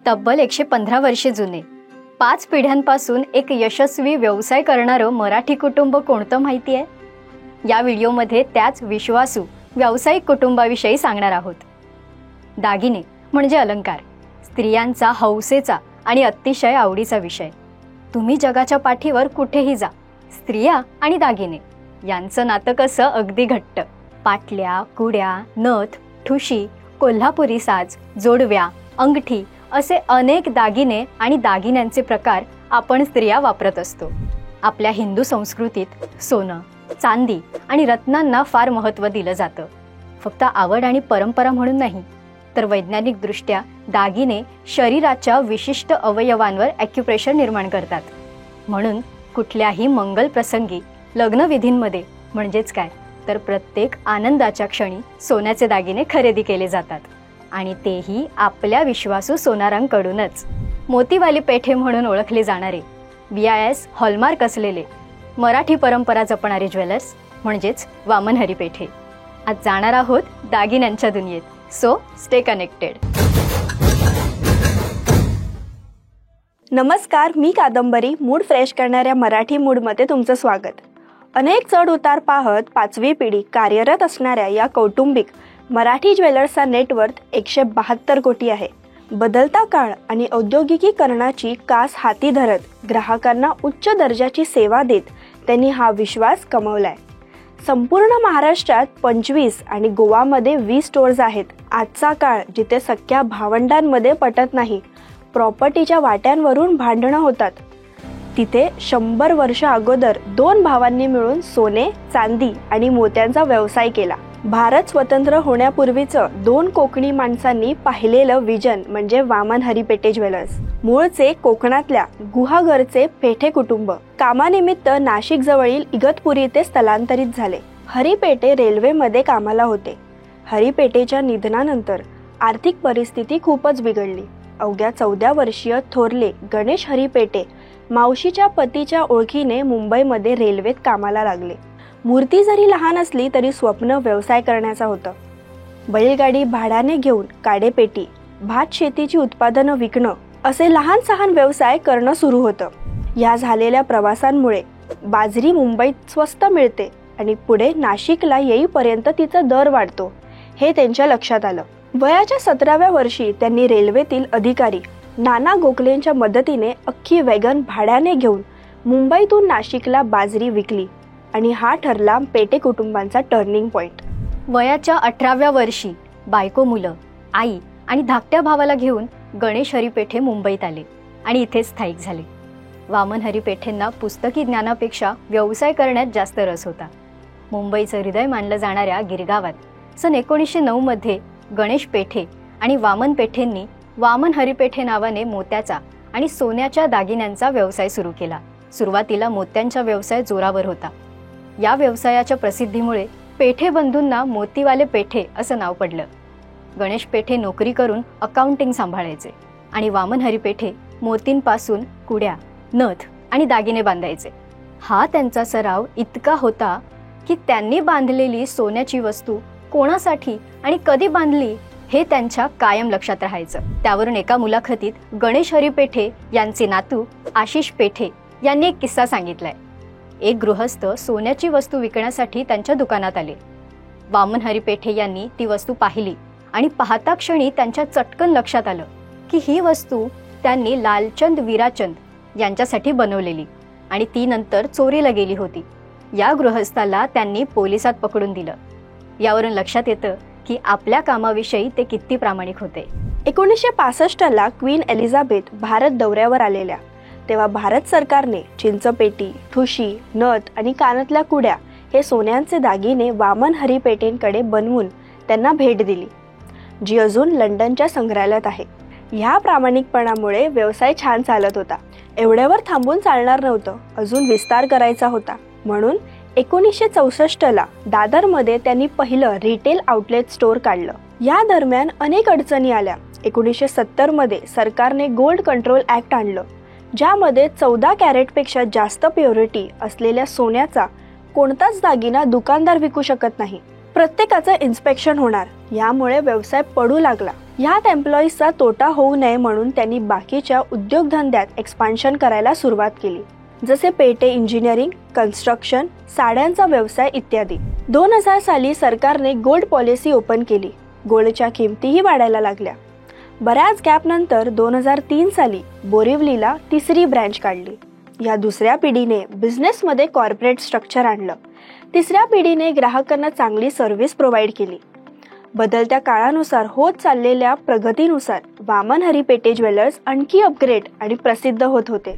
तब्बल 115 वर्षे जुने 5 पिढ्यांपासून एक यशस्वी व्यवसाय करणारं मराठी कुटुंब कोणतं माहिती आहे? या व्हिडिओमध्ये त्याच विश्वासू व्यावसायिक कुटुंबाविषयी सांगणार आहोत. दागिने म्हणजे अलंकार, स्त्रियांचा हौसेचा आणि अतिशय आवडीचा विषय. तुम्ही जगाच्या पाठीवर कुठेही जा, स्त्रिया आणि दागिने यांचं नातं कसं अगदी घट्ट. पाटल्या, कुड्या, नथ, ठुशी, कोल्हापुरी साज, जोडव्या, अंगठी असे अनेक दागिने आणि दागिन्यांचे प्रकार आपण स्त्रिया वापरत असतो. आपल्या हिंदू संस्कृतीत सोनं, चांदी आणि रत्नांना फार महत्त्व दिलं जातं. फक्त आवड आणि परंपरा म्हणून नाही, तर वैज्ञानिकदृष्ट्या दागिने शरीराच्या विशिष्ट अवयवांवर ॲक्युप्रेशर निर्माण करतात. म्हणून कुठल्याही मंगल प्रसंगी, लग्नविधींमध्ये म्हणजेच काय तर प्रत्येक आनंदाच्या क्षणी सोन्याचे दागिने खरेदी केले जातात, आणि तेही आपल्या विश्वासू सोनारांकडूनच. मोतीवाली पेठे म्हणून ओळखले जाणारे, BIS हॉलमार्क असलेले, मराठी परंपरा जपणारे ज्वेलर्स म्हणजेच वामन हरी पेठे. आज जाणार आहोत दागिन्यांच्या दुनियेत. So stay connected. नमस्कार, मी कादंबरी. मूड फ्रेश करणाऱ्या मराठी मूडमध्ये तुमचं स्वागत. अनेक चढ उतार पाहत 5वी पिढी कार्यरत असणाऱ्या या कौटुंबिक मराठी ज्वेलर्सचा नेटवर्थ 172 कोटी आहे. बदलता काळ आणि औद्योगिकीकरणाची कास हाती धरत ग्राहकांना उच्च दर्जाची सेवा देत त्यांनी हा विश्वास कमवलाय. संपूर्ण महाराष्ट्रात 25 आणि गोवामध्ये 20 स्टोअर्स आहेत. आजचा काळ जिथे सख्या भावंडांमध्ये पटत नाही, प्रॉपर्टीच्या वाट्यांवरून भांडणं होतात, तिथे 100 वर्ष अगोदर 2 भावांनी मिळून सोने, चांदी आणि मोत्यांचा व्यवसाय केला. भारत स्वतंत्र होण्यापूर्वीचं 2 कोकणी माणसांनी पाहिलेलं विजन म्हणजे वामन हरी पेठे ज्वेलर्स. मूळचे कोकणातल्या गुहागरचे पेठे कुटुंब कामानिमित्त नाशिक जवळील इगतपुरी येथे स्थलांतरित झाले. हरी पेठे रेल्वेमध्ये कामाला होते. हरी पेठेच्या निधनानंतर आर्थिक परिस्थिती खूपच बिघडली. अवघ्या 14 वर्षीय थोरले गणेश हरी पेठे मावशीच्या पतीच्या ओळखीने मुंबईमध्ये रेल्वेत कामाला लागले. मूर्ती जरी लहान असली तरी स्वप्न व्यवसाय करण्याचं होतं. बैलगाडी भाड्याने घेऊन काडेपेटी, भात शेतीची उत्पादनं विकणं असे लहान सहान व्यवसाय करणं सुरू होतं. या झालेल्या प्रवासांमुळे बाजरी मुंबईत स्वस्त मिळते आणि पुढे नाशिकला येईपर्यंत तिचा दर वाढतो हे त्यांच्या लक्षात आलं. वयाच्या 17व्या वर्षी त्यांनी रेल्वेतील अधिकारी नाना गोखलेंच्या मदतीने अख्खी वॅगन भाड्याने घेऊन मुंबईतून नाशिकला बाजरी विकली, आणि हा ठरला पेठे कुटुंबांचा टर्निंग पॉइंट. वयाच्या 18व्या वर्षी बायको, मुलं, आई आणि धाकट्या भावाला घेऊन गणेश हरी पेठे मुंबईत आले आणि इथेच स्थायिक झाले. वामन हरी पेठेंना पुस्तकी ज्ञानापेक्षा व्यवसाय करण्यात जास्त रस होता. मुंबईचं हृदय मानलं जाणाऱ्या गिरगावात सन 1909 मध्ये गणेश पेठे आणि वामन पेठेंनी वामन हरी पेठे नावाने मोत्याचा आणि सोन्याच्या दागिन्यांचा व्यवसाय सुरू केला. सुरुवातीला मोत्यांचा व्यवसाय जोरावर होता. या व्यवसायाच्या प्रसिद्धीमुळे पेठे बंधूंना मोतीवाले पेठे असं नाव पडलं. गणेश पेठे नोकरी करून अकाउंटिंग सांभाळायचे आणि वामन हरी पेठे मोतींपासून कुड्या, नथ आणि दागिने बांधायचे. हा त्यांचा सराव इतका होता की त्यांनी बांधलेली सोन्याची वस्तू कोणासाठी आणि कधी बांधली हे त्यांच्या कायम लक्षात राहायचं. त्यावरून एका मुलाखतीत गणेश हरी पेठे यांचे नातू आशिष पेठे यांनी एक किस्सा सांगितलाय. एक गृहस्थ सोन्याची वस्तू विकण्यासाठी त्यांच्या दुकानात आले. वामन हरी पेठे यांनी ती वस्तू पाहिली आणि पाहता क्षणी त्यांच्या चटकन लक्षात आलं की ही वस्तू त्यांनी लालचंद वीराचंद यांच्यासाठी बनवलेली आणि ती नंतर चोरीला गेली होती. या गृहस्थाला त्यांनी पोलिसात पकडून दिलं. यावरून लक्षात येतं की आपल्या कामाविषयी ते किती प्रामाणिक होते. 1965ला क्वीन एलिझाबेथ भारत दौऱ्यावर आलेल्या तेव्हा भारत सरकारने चिंचपेटी, ठुशी, नथ आणि कानातल्या कुड्या हे सोन्यांचे दागिने वामन हरी पेठेंकडे बनवून त्यांना भेट दिली, जी अजून लंडनच्या संग्रहालयात आहे. ह्या प्रामाणिकपणामुळे व्यवसाय छान चालत होता. एवढ्यावर थांबून चालणार नव्हतं, अजून विस्तार करायचा होता. म्हणून 1964ला दादरमध्ये त्यांनी पहिलं रिटेल आउटलेट स्टोअर काढलं. या दरम्यान अनेक अडचणी आल्या. 1970मध्ये सरकारने गोल्ड कंट्रोल ॲक्ट आणलं, ज्यामध्ये 14 कॅरेटपेक्षा जास्त प्युरिटी असलेल्या सोन्याचा कोणताच दागिना दुकानदार विकू शकत नाही. प्रत्येकाचं इन्स्पेक्शन होणार. यामुळे व्यवसाय पडू लागला. ह्यात एम्प्लॉईजचा तोटा होऊ नये म्हणून त्यांनी बाकीच्या उद्योगधंद्यात एक्सपान्शन करायला सुरुवात केली, जसे पेटे इंजिनिअरिंग, कन्स्ट्रक्शन, साड्यांचा व्यवसाय इत्यादी. 2000 साली सरकारने गोल्ड पॉलिसी ओपन केली. गोल्डच्या किमतीही वाढायला लागल्या. बऱ्याच गॅपनंतर 2003 साली बोरिवलीला तिसरी ब्रँच काढली. या दुसऱ्या पिढीने बिझनेसमध्ये कॉर्पोरेट स्ट्रक्चर आणलं. तिसऱ्या पिढीने ग्राहकांना चांगली सर्व्हिस प्रोव्हाइड केली. बदलत्या काळानुसार होत चाललेल्या प्रगतीनुसार वामन हरी पेठे ज्वेलर्स आणखी अपग्रेड आणि प्रसिद्ध होत होते.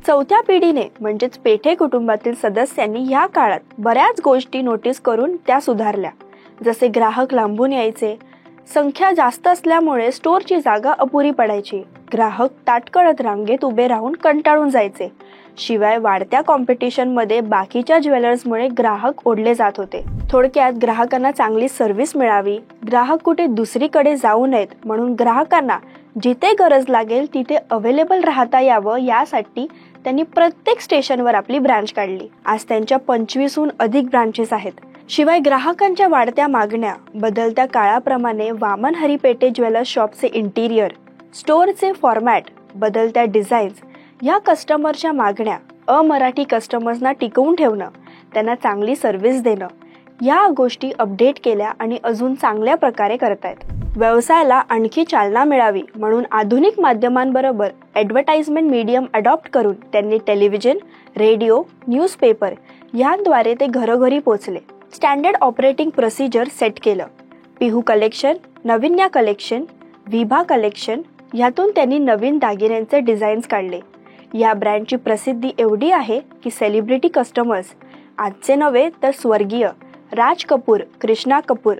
चौथ्या पिढीने म्हणजेच पेठे कुटुंबातील सदस्यांनी या काळात बऱ्याच गोष्टी नोटीस करून त्या सुधारल्या. जसे ग्राहक लांबून यायचे, संख्या जास्त असल्यामुळे स्टोअरची जागा अपुरी पडायची, ग्राहक ताटकळत रांगेत उभे राहून कंटाळून जायचे. शिवाय वाढत्या कॉम्पिटिशनमध्ये बाकीच्या ज्वेलर्समुळे ग्राहक ओढले जात होते. थोडक्यात ग्राहकांना चांगली सर्व्हिस मिळावी, ग्राहक कुठे दुसरीकडे जाऊ नयेत म्हणून ग्राहकांना जिथे गरज लागेल तिथे अवेलेबल राहता यावं यासाठी त्यांनी प्रत्येक स्टेशनवर आपली ब्रांच काढली. आज त्यांच्या 25हून अधिक ब्रांचेस आहेत. शिवाय ग्राहकांच्या वाढत्या मागण्या, बदलत्या काळाप्रमाणे वामन हरी पेठे ज्वेलर्स शॉपचे इंटिरियर, स्टोअरचे फॉर्मॅट, बदलत्या डिझाईन्स, या कस्टमरच्या मागण्या, अमराठी कस्टमर्सना टिकवून ठेवणं, त्यांना चांगली सर्व्हिस देणं, या गोष्टी अपडेट केल्या आणि अजून चांगल्या प्रकारे करतायत. व्यवसायाला आणखी चालना मिळावी म्हणून आधुनिक माध्यमांबरोबर ॲडव्हर्टाइजमेंट मीडियम अडॉप्ट करून त्यांनी टेलिव्हिजन, रेडिओ, न्यूजपेपर यांद्वारे ते घरोघरी पोचले. स्टँडर्ड ऑपरेटिंग प्रोसिजर सेट केलं. पिहू कलेक्शन, नवीन्या कलेक्शन, विभा कलेक्शन यातून त्यांनी नवीन दागिन्यांचे डिझाईन्स काढले. या ब्रँडची प्रसिद्धी एवढी आहे की सेलिब्रिटी कस्टमर्स, आजचे नव्हे तर स्वर्गीय राज कपूर, कृष्णा कपूर,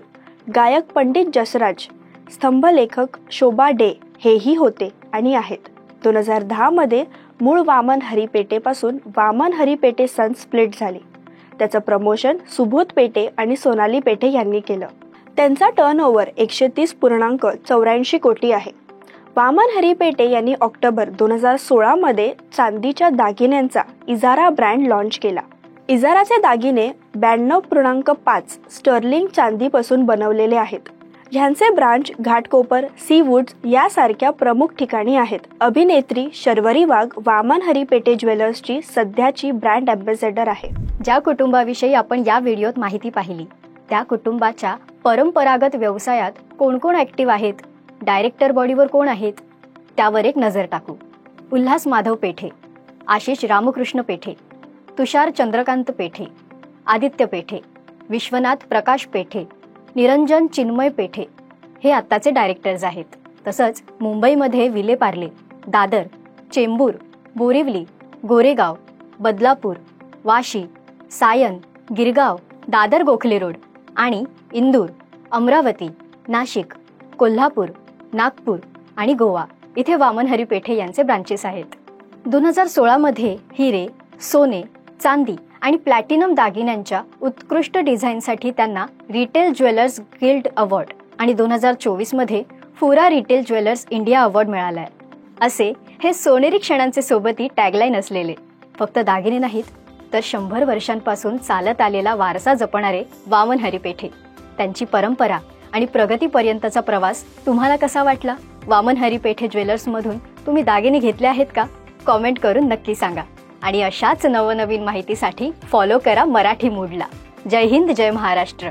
गायक पंडित जसराज, स्तंभलेखक शोभा डे हेही होते आणि आहेत. 2010 मध्ये मूळ वामन हरी पेठेपासून वामन हरी पेठे सन्स स्प्लिट झाली. त्याचं प्रमोशन सुबोध पेठे आणि सोनाली पेठे यांनी केलं. त्यांचा टर्नओव्हर 130.84 कोटी आहे. वामन हरी पेठे यांनी ऑक्टोबर 2016 मध्ये चांदीच्या दागिन्यांचा इजारा ब्रँड लॉन्च केला. इजाराचे दागिने 92.5 स्टर्लिंग चांदीपासून बनवलेले आहेत. ह्यांचे ब्रांच घाटकोपर, सी वुड्स यासारख्या प्रमुख ठिकाणी आहेत. अभिनेत्री शर्वरी वाघ वामन हरी पेठे ज्वेलर्सची सध्याची ब्रँड अँबॅसेडर आहे. ज्या कुटुंबाविषयी आपण या व्हिडिओत माहिती पाहिली, त्या कुटुंबाच्या परंपरागत व्यवसायात कोण कोण ॲक्टिव्ह आहेत, डायरेक्टर बॉडीवर कोण आहेत, त्यावर एक नजर टाकू. उल्हास माधव पेठे, आशिष रामकृष्ण पेठे, तुषार चंद्रकांत पेठे, आदित्य पेठे, विश्वनाथ प्रकाश पेठे, निरंजन चिन्मय पेठे हे आत्ताचे डायरेक्टर्स आहेत. तसंच मुंबईमध्ये विलेपार्ले, दादर, चेंबूर, बोरिवली, गोरेगाव, बदलापूर, वाशी, सायन, गिरगाव, दादर गोखले रोड आणि इंदूर, अमरावती, नाशिक, कोल्हापूर, नागपूर आणि गोवा इथे वामन हरी पेठे यांचे ब्रांचेस आहेत. 2016 मध्ये हिरे, सोने, चांदी आणि प्लॅटिनम दागिन्यांच्या उत्कृष्ट डिझाईनसाठी त्यांना रिटेल ज्वेलर्स गिल्ड अवॉर्ड आणि 2024 मध्ये फुरा रिटेल ज्वेलर्स इंडिया अवॉर्ड मिळाला आहे. असे हे सोनेरी क्षणांचे सोबती टॅगलाईन असलेले फक्त दागिने नाहीत तर 100 वर्षांपासून चालत आलेला वारसा जपणारे वामन हरी पेठे. त्यांची परंपरा आणि प्रगतीपर्यंतचा प्रवास तुम्हाला कसा वाटला? वामन हरी पेठे ज्वेलर्समधून तुम्ही दागिने घेतले आहेत का? कॉमेंट करून नक्की सांगा. आणि अशाच नवनवीन माहितीसाठी फॉलो करा मराठी मूडला. जय हिंद, जय महाराष्ट्र.